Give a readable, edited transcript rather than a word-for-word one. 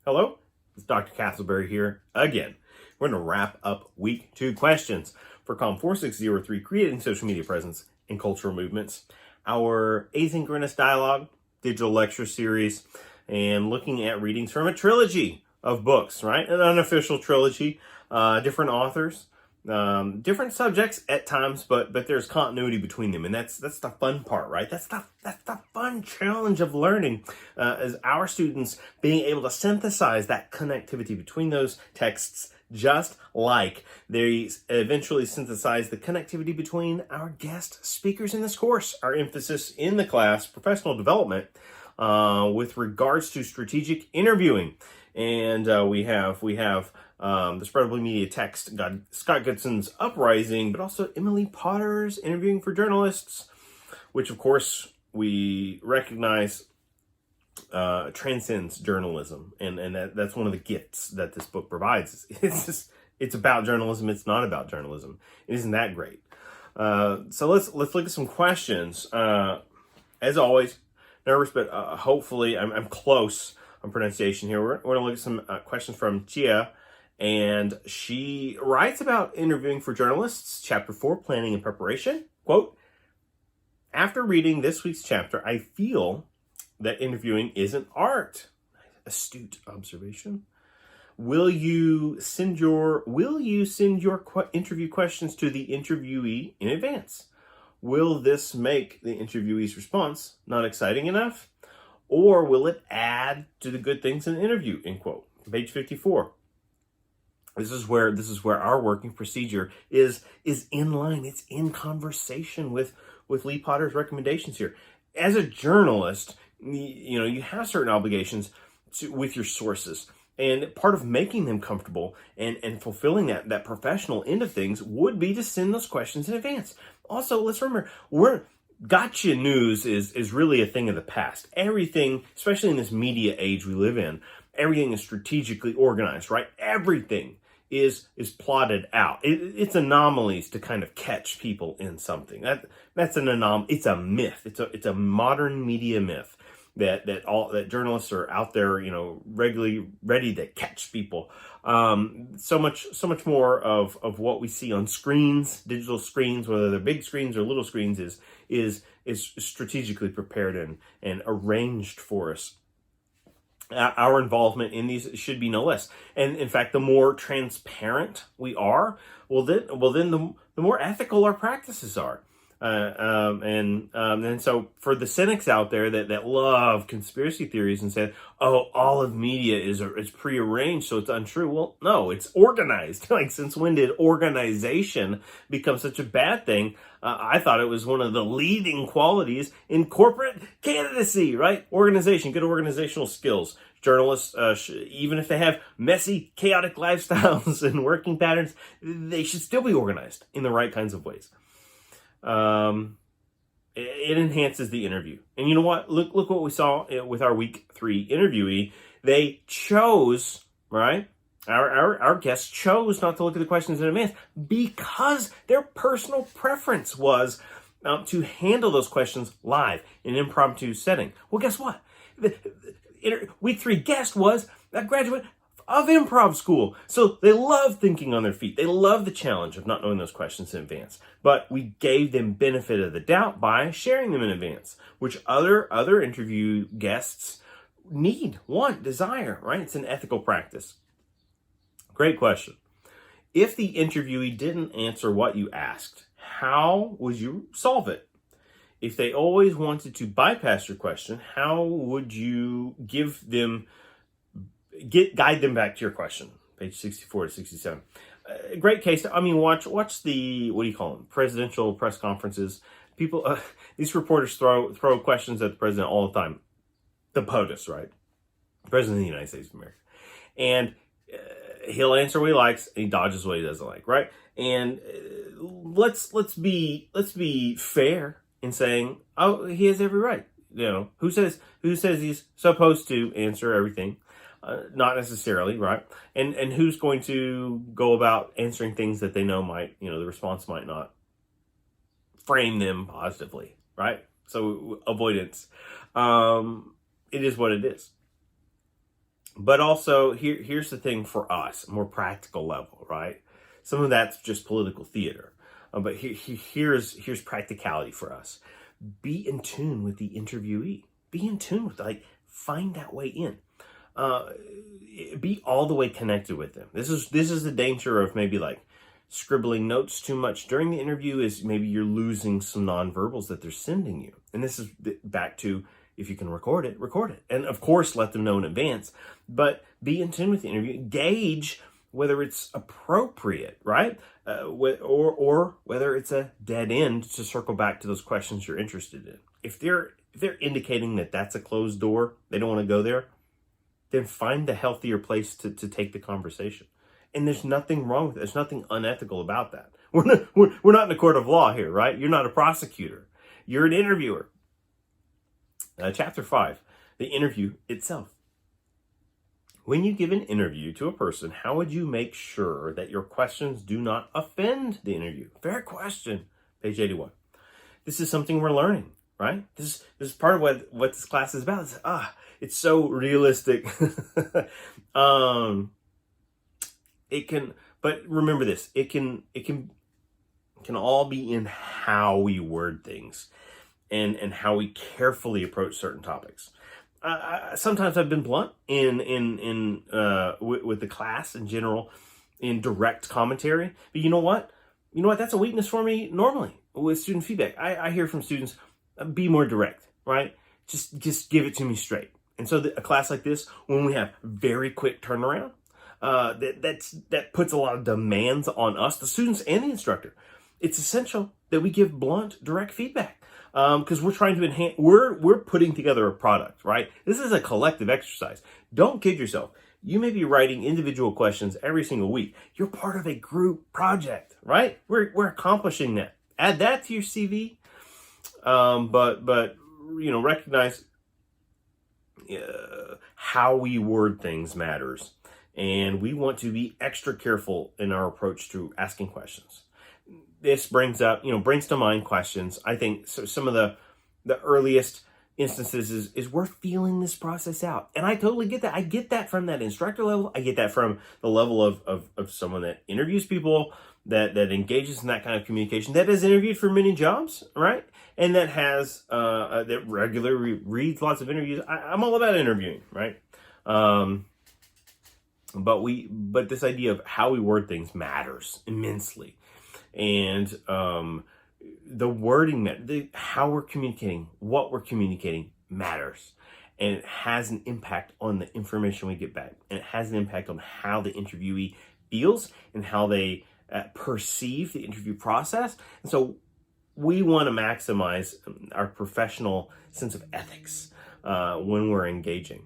Hello, it's Dr. Castleberry here again. We're going to wrap up week 2 questions for COM 4603, Creating Social Media Presence in Cultural Movements, our asynchronous dialogue digital lecture series, and looking at readings from a trilogy of books, right? An unofficial trilogy, different authors, different subjects at times, but there's continuity between them, and that's the fun part, right? That's the fun challenge of learning, as our students being able to synthesize that connectivity between those texts, just like they eventually synthesize the connectivity between our guest speakers in this course. Our emphasis in the class, professional development, with regards to strategic interviewing, and we have the Spreadable Media text, Scott Goodson's Uprising, but also Emily Potter's Interviewing for Journalists, which of course we recognize transcends journalism, and that's one of the gifts that this book provides. It's about journalism. It's not about journalism. Isn't that great? So let's look at some questions. As always, nervous, but hopefully I'm close on pronunciation here. We're going to look at some questions from Chia, and she writes about interviewing for journalists, Chapter 4, Planning and Preparation. Quote, "After reading this week's chapter, I feel that interviewing is an art." Astute observation. Will you send your interview questions to the interviewee in advance? Will this make the interviewee's response not exciting enough? Or will it add to the good things in the interview? End quote. Page 54. This is where our working procedure is in line. It's in conversation with Lee Potter's recommendations here. As a journalist, you have certain obligations with your sources. And part of making them comfortable and fulfilling that professional end of things would be to send those questions in advance. Also, let's remember, gotcha news is really a thing of the past. Everything, especially in this media age we live in, everything is strategically organized, right? Everything is plotted out. It's anomalies to kind of catch people in something. That's an anomaly. It's a myth. It's a modern media myth that journalists are out there, regularly ready to catch people. So much more of what we see on screens, digital screens, whether they're big screens or little screens, is strategically prepared and arranged for us. Our involvement in these should be no less. And in fact, the more transparent we are, then the more ethical our practices are. And so for the cynics out there that love conspiracy theories and say, oh, all of media is prearranged, so it's untrue. Well, no, it's organized. Like, since when did organization become such a bad thing? I thought it was one of the leading qualities in corporate candidacy, right? Organization, good organizational skills. Journalists, even if they have messy, chaotic lifestyles and working patterns, they should still be organized in the right kinds of ways. It enhances the interview. And you know what? Look what we saw with our week 3 interviewee. They chose, right? Our guests chose not to look at the questions in advance because their personal preference was to handle those questions live in an impromptu setting. Well, guess what? The week 3 guest was a graduate of improv school. So they love thinking on their feet. They love the challenge of not knowing those questions in advance. But we gave them benefit of the doubt by sharing them in advance, which other interview guests need, want, desire, right? It's an ethical practice. Great question. If the interviewee didn't answer what you asked, how would you solve it? If they always wanted to bypass your question, how would you guide them back to your question? Page 64 to 67. Great case. I mean, watch the, what do you call them? Presidential press conferences. People, these reporters throw questions at the president all the time. The POTUS, right? President of the United States of America. And he'll answer what he likes, and he dodges what he doesn't like, right? And let's be fair in saying, oh, he has every right. Who says he's supposed to answer everything? Not necessarily, right? And who's going to go about answering things that they know might, the response might not frame them positively, right? So avoidance. It is what it is. But also, here's the thing for us, more practical level, right? Some of that's just political theater. But here's practicality for us. Be in tune with the interviewee. Be in tune with, like, find that way in. Be all the way connected with them. This is the danger of maybe like scribbling notes too much during the interview, is maybe you're losing some nonverbals that they're sending you. And this is back to, if you can record it. And of course, let them know in advance, but be in tune with the interview. Gauge whether it's appropriate, right? Or whether it's a dead end, to circle back to those questions you're interested in. If they're indicating that that's a closed door, they don't want to go there, then find the healthier place to take the conversation. And there's nothing wrong with it. There's nothing unethical about that. We're not in a court of law here, right? You're not a prosecutor. You're an interviewer. Chapter 5, the interview itself. When you give an interview to a person, how would you make sure that your questions do not offend the interview? Fair question. Page 81. This is something we're learning, right? This is part of what this class is about. It's so realistic. It can, but remember this, it can all be in how we word things and how we carefully approach certain topics. Sometimes I've been blunt with the class in general, in direct commentary. But you know what? That's a weakness for me normally with student feedback. I hear from students, be more direct, right? Just give it to me straight. And so a class like this, when we have very quick turnaround, that puts a lot of demands on us, the students and the instructor. It's essential that we give blunt, direct feedback. Because we're trying to enhance, we're putting together a product, right? This is a collective exercise. Don't kid yourself. You may be writing individual questions every single week. You're part of a group project, right? We're accomplishing that. Add that to your CV. But recognize how we word things matters, and we want to be extra careful in our approach to asking questions. This brings to mind questions. I think some of the earliest instances is we're feeling this process out. And I totally get that. I get that from that instructor level. I get that from the level of someone that interviews people, that engages in that kind of communication, that has interviewed for many jobs, right? And that has, that regularly reads lots of interviews. I'm all about interviewing, right? But this idea of how we word things matters immensely. And the wording, how we're communicating, what we're communicating matters. And it has an impact on the information we get back. And it has an impact on how the interviewee feels and how they perceive the interview process. And so we want to maximize our professional sense of ethics when we're engaging.